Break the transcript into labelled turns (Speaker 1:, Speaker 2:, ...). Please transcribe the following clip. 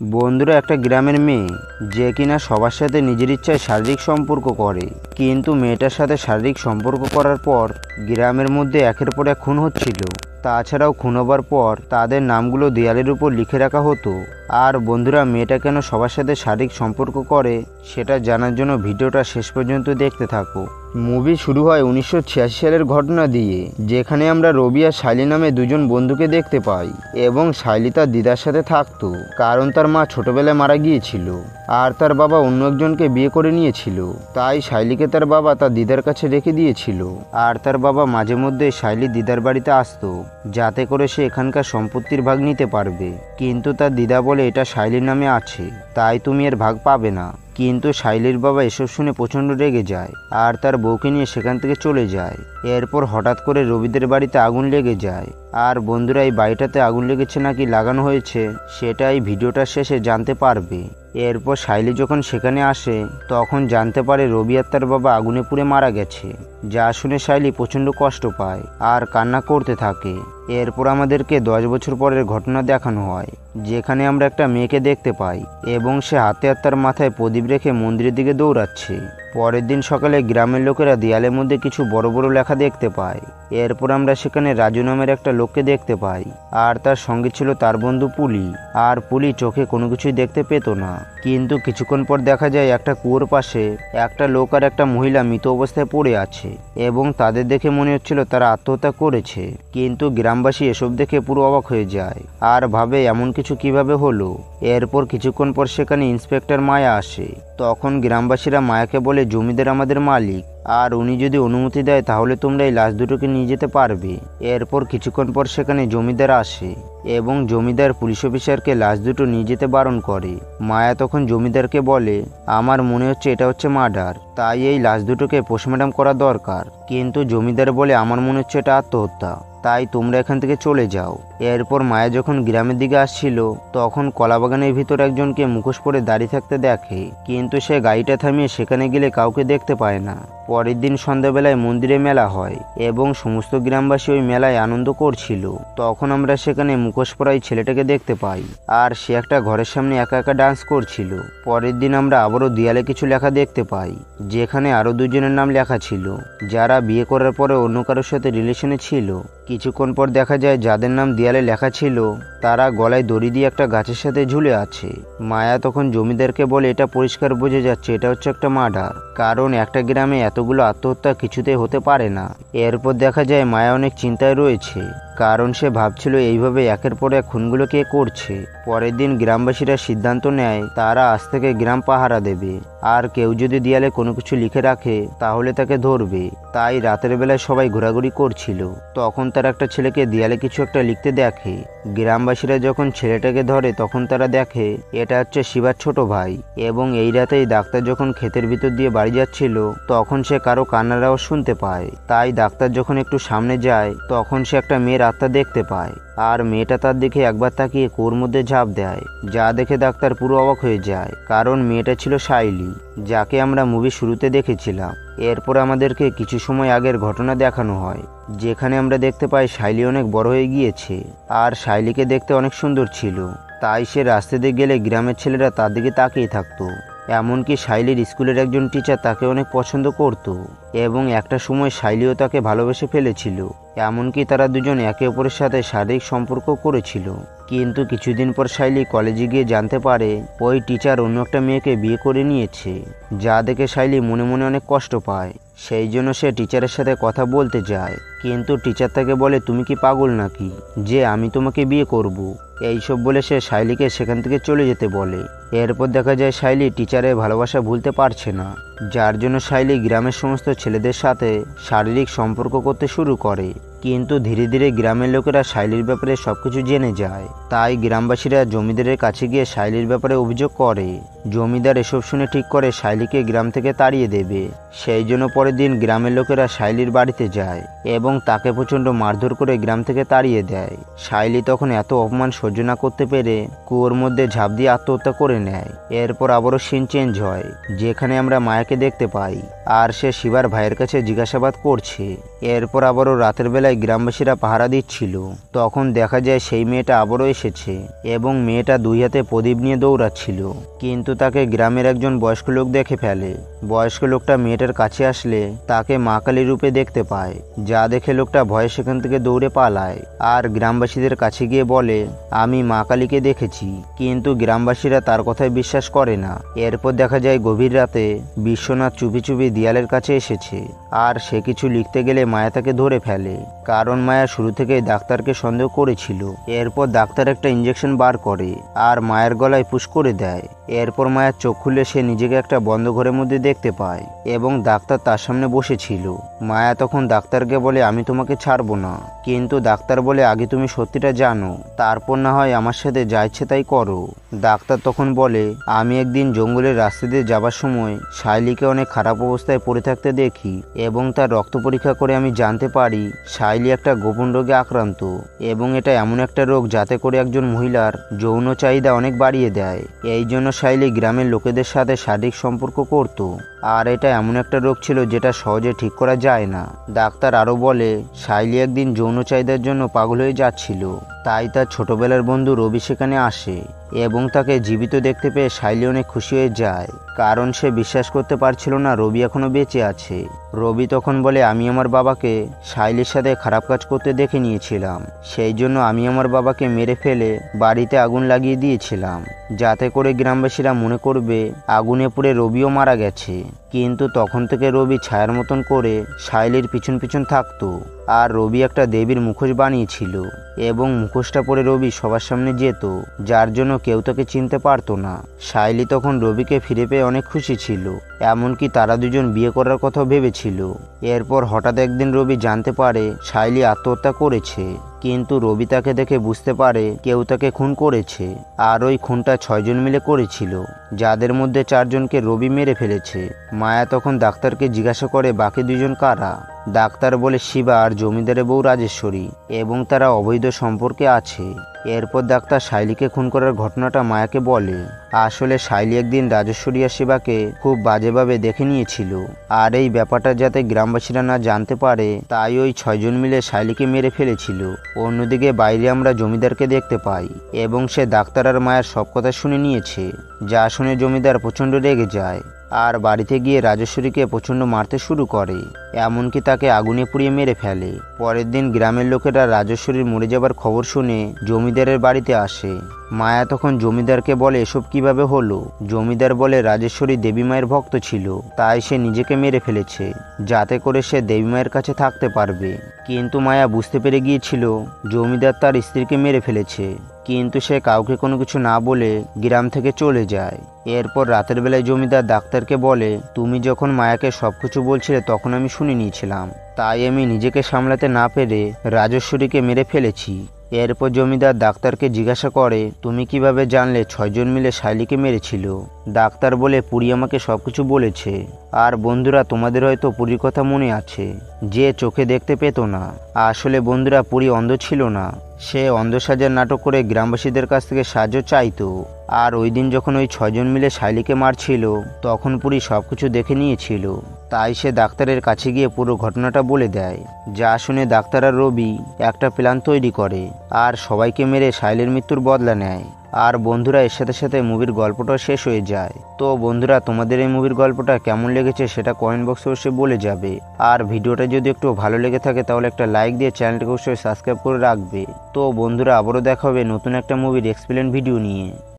Speaker 1: বন্ধুরা, একটা গ্রামের মেয়ে যে কিনা সবার সাথে নিজের ইচ্ছায় শারীরিক সম্পর্ক করে, কিন্তু মেয়েটার সাথে শারীরিক সম্পর্ক করার পর গ্রামের মধ্যে একের পর এক খুন হচ্ছিল। তাছাড়াও খুন হবার পর তাদের নামগুলো দেয়ালের উপর লিখে রাখা হতো। আর বন্ধুরা, মেয়েটা কেন সবার সাথে শারীরিক সম্পর্ক করে সেটা জানার জন্য ভিডিওটা শেষ পর্যন্ত দেখতে থাকো। মুভি শুরু হয় 1986 সালের ঘটনা দিয়ে, যেখানে আমরা রবি আর শাইলি নামে দুজন বন্ধুকে দেখতে পাই। এবং শাইলি তার দিদার সাথে থাকতো, কারণ তার মা ছোটবেলায় মারা গিয়েছিল আর তার বাবা অন্য একজনকে বিয়ে করে নিয়েছিল। তাই শাইলিকে তার বাবা তার দিদার কাছে রেখে দিয়েছিল। আর তার বাবা মাঝে মধ্যে শাইলি দিদার বাড়িতে আসতো, যাতে করে সে এখানকার সম্পত্তির ভাগ নিতে পারবে। কিন্তু তার দিদা বলে এটা শাইলির নামে আছে, তাই তুমি এর ভাগ পাবে না। কিন্তু শাইলির বাবা এসব শুনে প্রচণ্ড রেগে যায় আর তার বউকে নিয়ে সেখান থেকে চলে যায়। এরপর হঠাৎ করে রবিদের বাড়িতে আগুন লেগে যায়। আর বন্ধুরা, এই বাড়িটাতে আগুন লেগেছে নাকি লাগানো হয়েছে সেটা এই ভিডিওটার শেষে জানতে পারবে। এরপর শাইলি যখন সেখানে আসে তখন জানতে পারে রবি আর তার বাবা আগুনে পুড়ে মারা গেছে। যা শুনে শাইলি প্রচণ্ড কষ্ট পায় আর কান্না করতে থাকে। এরপর আমাদেরকে 10 বছর পরের ঘটনা দেখানো হয়, যেখানে আমরা একটা মেয়েকে দেখতে পাই এবং সে হাতে আর তার মাথায় প্রদীপ রেখে মন্দিরের দিকে দৌড়াচ্ছে। পরের দিন সকালে গ্রামের লোকেরা দেয়ালের মধ্যে কিছু বড় বড় লেখা দেখতে পায়। এরপর আমরা সেখানে রাজু নামের একটা লোককে দেখতে পাই, আর তার সঙ্গে ছিল তার বন্ধু পুলি। আর পুলি চোখে কোনো কিছুই দেখতে পেত না। কিন্তু কিছুক্ষণ পর দেখা যায় একটা কুয়োর পাশে একটা লোক আর একটা মহিলা মৃত অবস্থায় পড়ে আছে এবং তাদের দেখে মনে হচ্ছিল তারা আত্মহত্যা করেছে। কিন্তু গ্রামবাসী এসব দেখে পুরো অবাক হয়ে যায় আর ভাবে এমন কিছু কিভাবে হলো। এরপর কিছুক্ষণ পর সেখানে ইন্সপেক্টর মায়া আসে। তখন গ্রামবাসীরা মায়াকে বলে জমিদার আমাদের মালিক, আর উনি যদি অনুমতি দেয় তাহলে তোমরা এই লাশ দুটোকে নিয়ে যেতে পারবে। এরপর কিছুক্ষণ পর সেখানে জমিদার আসে এবং জমিদার পুলিশ অফিসারকে লাশ দুটো নিয়ে যেতে বারণ করে। মায়া তখন জমিদারকে বলে, আমার মনে হচ্ছে এটা হচ্ছে মার্ডার, তাই এই লাশ দুটোকে পোস্টমর্টম করা দরকার। কিন্তু জমিদার বলে, আমার মনে হচ্ছে এটা আত্মহত্যা, তাই তোমরা এখান থেকে চলে যাও। এরপর মায়া যখন গ্রামের দিকে আসছিল তখন কলাবাগানের ভিতর একজনকে মুখোশ পরে দাঁড়িয়ে থাকতে দেখে, কিন্তু সে গাড়িটা থামিয়ে সেখানে গেলে কাউকে দেখতে পায় না। পরের দিন সন্ধ্যাবেলায় মন্দিরে মেলা হয় এবং সমস্ত গ্রামবাসী ওই মেলায় আনন্দ করছিল। তখন আমরা সেখানে মুখোশ পরা এই ছেলেটাকে দেখতে পাই, আর সে একটা ঘরের সামনে একা একা ডান্স করছিল। পরের দিন আমরা আবারও দেয়ালে কিছু লেখা দেখতে পাই, যেখানে আরও দুজনের নাম লেখা ছিল যারা বিয়ে করার পরে অন্য কারোর সাথে রিলেশনে ছিল। কিছুক্ষণ পর দেখা যায় যাদের নাম দেয়ালে লেখা ছিল তারা গলায় দড়ি দিয়ে একটা গাছের সাথে ঝুলে আছে। মায়া তখন জমিদারকে বলে, এটা পরিষ্কার বোঝা যাচ্ছে এটা হচ্ছে একটা মার্ডার, কারণ একটা গ্রামে এতগুলো আত্মহত্যা কিছুতেই হতে পারে না। এরপর দেখা যায় মায়া অনেক চিন্তায় রয়েছে, কারণ সে ভাবছিল এইভাবে একের পর এক খুনগুলো কে করছে। পরের দিন গ্রামবাসীরা সিদ্ধান্ত নেয় তারা আজ থেকে গ্রাম পাহারা দেবে, আর কেউ যদি দেয়ালে কোনো কিছু লিখে রাখে তাহলে তাকে ধরবে। তাই রাতের বেলায় সবাই ঘোরাঘুরি করছিল। তখন তারা একটা ছেলেকে দেয়ালে কিছু একটা লিখতে দেখে। গ্রামবাসীরা যখন ছেলেটাকে ধরে তখন তারা দেখে এটা হচ্ছে শিবার ছোট ভাই। এবং এই রাতেই ডাক্তার যখন ক্ষেতের ভিতর দিয়ে বাড়ি যাচ্ছিল তখন সে কারো কান্নার আওয়াজ শুনতে পায়। তাই ডাক্তার যখন একটু সামনে যায় তখন সে একটা মেয়ের আত্মা দেখতে পায়, আর মেয়েটা তার দিকে একবার তাকিয়ে কুয়োর মধ্যে ঝাঁপ দেয়। যা দেখে ডাক্তার পুরো অবাক হয়ে যায়, কারণ মেয়েটা ছিল শাইলি, যাকে আমরা মুভি শুরুতে দেখেছিলাম। এরপর আমাদেরকে কিছু সময় আগের ঘটনা দেখানো হয়, যেখানে আমরা দেখতে পাই শাইলি অনেক বড় হয়ে গিয়েছে আর শাইলিকে দেখতে অনেক সুন্দর ছিল। তাই সে রাস্তা দিয়ে গেলে গ্রামের ছেলেরা তার দিকে তাকিয়ে থাকতো। এমনকি শাইলির স্কুলের একজন টিচার তাকে অনেক পছন্দ করত এবং একটা সময় শাইলিও তাকে ভালোবেসে ফেলেছিল। এমনকি তারা দুজন একে অপরের সাথে শারীরিক সম্পর্ক করেছিল। কিন্তু কিছুদিন পর শাইলি কলেজে গিয়ে জানতে পারে ওই টিচার অন্য একটা মেয়েকে বিয়ে করে নিয়েছে, যা দেখে শাইলি মনে মনে অনেক কষ্ট পায়। সেই জন্য সে টিচারের সাথে কথা বলতে যায়, কিন্তু টিচার তাকে বলে, তুমি কি পাগল নাকি যে আমি তোমাকে বিয়ে করব? এইসব বলে সে শাইলিকে সেখান থেকে চলে যেতে বলে। এরপর দেখা যায় শাইলি টিচারের ভালোবাসা ভুলতে পারছে না, যার জন্য শাইলি গ্রামের সমস্ত ছেলেদের সাথে শারীরিক সম্পর্ক করতে শুরু করে। কিন্তু ধীরে ধীরে গ্রামের লোকেরা শাইলির ব্যাপারে সবকিছু জেনে যায়। তাই গ্রামবাসীরা জমিদারের কাছে গিয়ে শাইলির ব্যাপারে অভিযোগ করে। জমিদার এসব শুনে ঠিক করে শাইলিকে গ্রাম থেকে তাড়িয়ে দেবে। সেই জন্য পরের দিন গ্রামের লোকেরা শাইলির বাড়িতে যায় এবং তাকে প্রচণ্ড মারধর করে গ্রাম থেকে তাড়িয়ে দেয়। সাইলি তখন এত অপমান সহ্য না করতে পেরে কুয়োর মধ্যে ঝাঁপ দিয়ে আত্মহত্যা করে নেয়। এরপর আবারও সিন চেঞ্জ হয়, যেখানে আমরা মায়াকে দেখতে পাই আর সে শিবার ভাইয়ের কাছে জিজ্ঞাসাবাদ করছে। এরপর আবারও রাতের বেলায় গ্রামবাসীরা পাহারা দিচ্ছিল, তখন দেখা যায় সেই মেয়েটা আবারও এসেছে এবং মেয়েটা দুই হাতে প্রদীপ নিয়ে দৌড়াচ্ছিল। কিন্তু তাকে গ্রামের একজন বয়স্ক লোক দেখে ফেলে। বয়স্ক লোকটা মেয়েটার কাছে আসলে তাকে মা কালী রূপে দেখতে পায়, যা দেখে লোকটা ভয়ে সেখান থেকে দৌড়ে পালায় আর গ্রামবাসীদের কাছে গিয়ে বলে, আমি মা কালীকে দেখেছি। কিন্তু গ্রামবাসীরা তার কথায় বিশ্বাস করে না। এরপর দেখা যায় গভীর রাতে বিশ্বনাথ চুপি চুপি দেয়ালের কাছে এসেছে আর সে কিছু লিখতে গেলে মায়া তাকে ধরে ফেলে, কারণ মায়া শুরু থেকেই ডাক্তারকে সন্দেহ করেছিল। এরপর ডাক্তার একটা ইঞ্জেকশন বার করে আর মায়ের গলায় পুশ করে দেয়। এরপর মায়ের চোখ খুলে সে নিজেকে একটা বন্ধ ঘরের মধ্যে দেখতে পায় এবং ডাক্তার তার সামনে বসেছিল। মায়া তখন ডাক্তারকে বলে, আমি তোমাকে ছাড়বো না, কিন্তু ডাক্তার বলে, আগে তুমি সত্যিটা জানো, তারপর না হয় আমার সাথে যা ইচ্ছে তাই করো। ডাক্তার তখন বলে, আমি একদিন জঙ্গলের রাস্তা দিয়ে যাবার সময় সাইলিকে অনেক খারাপ অবস্থায় পড়ে থাকতে দেখি এবং তার রক্ত পরীক্ষা করে আমি জানতে পারি সাইলি একটা গোপন রোগে আক্রান্ত এবং এটা এমন একটা রোগ যাতে করে একজন মহিলার যৌন চাহিদা অনেক বাড়িয়ে দেয়। এই জন্য সাইলি গ্রামের লোকেদের সাথে শারীরিক সম্পর্ক করত আর এটা এমন একটা রোগ ছিল যেটা সহজে ঠিক করা যায় না। ডাক্তার আরও বলে, সাইলি একদিন যৌন চাহিদার জন্য পাগল হয়ে যাচ্ছিল, তাই তার ছোটবেলার বন্ধু রবি সেখানে আসে এবং তাকে জীবিত দেখতে পেয়ে সাইলি অনেক খুশি হয়ে যায়, কারণ সে বিশ্বাস করতে পারছিল না রবি এখনো বেঁচে আছে। রবি তখন বলে, আমি আমার বাবাকে সাইলির সাথে খারাপ কাজ করতে দেখে নিয়েছিলাম, সেই জন্য আমি আমার বাবাকে মেরে ফেলে বাড়িতে আগুন লাগিয়ে দিয়েছিলাম, যাতে করে গ্রামবাসীরা মনে করবে আগুনে পুড়ে রবিও মারা গেছে। কিন্তু তখন থেকে রবি ছায়ার মতন করে সাইলির পিছন পিছন থাকতো আর রবি একটা দেবীর মুখোশ বানিয়েছিল এবং মুখোশটা পরে রবি সবার সামনে যেত, যার জন্য কেউ তাকে চিনতে পারতো না। সাইলি তখন রবিকে ফিরে পেয়ে অনেক খুশি ছিল, এমনকি তারা দুজন বিয়ে করার কথাও ভেবেছিল। এরপর হঠাৎ একদিন রবি জানতে পারে সাইলি আত্মহত্যা করেছে, কিন্তু রবি তাকে দেখে বুঝতে পারে কেউ তাকে খুন করেছে আর ওই খুনটা 6 জন মিলে করেছিল, যাদের মধ্যে 4 জনকে রবি মেরে ফেলেছে। মায়া তখন ডাক্তারকে জিজ্ঞাসা করে বাকি 2 জন কারা। ডাক্তার বলে শিবা আর জমিদারের বউ রাজেশ্বরী এবং তারা অবৈধ সম্পর্কে আছে। এরপর ডাক্তার সাইলিকে খুন করার ঘটনাটা মায়াকে বলে। আসলে সাইলি একদিন রাজেশ্বরী আর শিবাকে খুব বাজেভাবে দেখে নিয়েছিল আর এই ব্যাপারটা যাতে গ্রামবাসীরা না জানতে পারে তাই ওই 6 জন মিলে সাইলিকে মেরে ফেলেছিল। অন্যদিকে বাইরে আমরা জমিদারকে দেখতে পাই এবং সে ডাক্তার আর মায়ের সব কথা শুনে নিয়েছে, যা শুনে জমিদার প্রচণ্ড রেগে যায় আর বাড়িতে গিয়ে রাজেশ্বরীকে প্রচণ্ড মারতে শুরু করে, এমনকি তাকে আগুনে পুড়িয়ে মেরে ফেলে। পরের দিন গ্রামের লোকেরা রাজেশ্বরীর মরে যাবার খবর শুনে জমিদারের বাড়িতে আসে। মায়া তখন জমিদারকে বলে এসব কিভাবে হলো। জমিদার বলে রাজেশ্বরী দেবী মায়ের ভক্ত ছিল, তাই সে নিজেকে মেরে ফেলেছে যাতে করে সে দেবী মায়ের কাছে থাকতে পারবে। কিন্তু মায়া বুঝতে পেরে গিয়েছিল জমিদার তার স্ত্রীকে মেরে ফেলেছে, কিন্তু সে কাউকে কোনো কিছু না বলে গ্রাম থেকে চলে যায়। এরপর রাতের বেলায় জমিদার ডাক্তারকে বলে, তুমি যখন মায়াকে সবকিছু বলছিলে তখন আমি শুনে নিয়েছিলাম, তাই আমি নিজেকে সামলাতে না পেরে রাজেশ্বরীকে মেরে ফেলেছি। এরপর জমিদার ডাক্তারকে জিজ্ঞাসা করে, তুমি কিভাবে জানলে 6 জন মিলে সাইলিকে মেরেছিল। ডাক্তার বলে, পুরী আমাকে সবকিছু বলেছে। আর বন্ধুরা, তোমাদের হয়তো পুরীর কথা মনে আছে, যে চোখে দেখতে পেত না। আসলে বন্ধুরা, পুরী অন্ধ ছিল না, সে অন্ধ সাজার নাটক করে গ্রামবাসীদের কাছ থেকে সাহায্য চাইতো। আর ওই দিন যখন ওই 6 জন মিলে সাইলিকে মারছিল তখন পুরী সবকিছু দেখে নিয়েছিল, তাই সে ডাক্তারের কাছে গিয়ে পুরো ঘটনাটা বলে দেয়। যা শুনে ডাক্তার আর রবি একটা প্ল্যান তৈরি করে আর সবাইকে মেরে সাইলের মৃত্যুর বদলা নেয়। আর বন্ধুরা, এর সাথে সাথে মুভির গল্পটাও শেষ হয়ে যায়। তো বন্ধুরা, তোমাদের এই মুভির গল্পটা কেমন লেগেছে সেটা কমেন্ট বক্সে অবশ্যই বলে যাবে। আর ভিডিওটা যদি একটু ভালো লেগে থাকে তাহলে একটা লাইক দিয়ে চ্যানেলটাকে অবশ্যই সাবস্ক্রাইব করে রাখবে। তো বন্ধুরা, আবারও দেখা হবে নতুন একটা মুভির এক্সপ্লেন ভিডিও নিয়ে।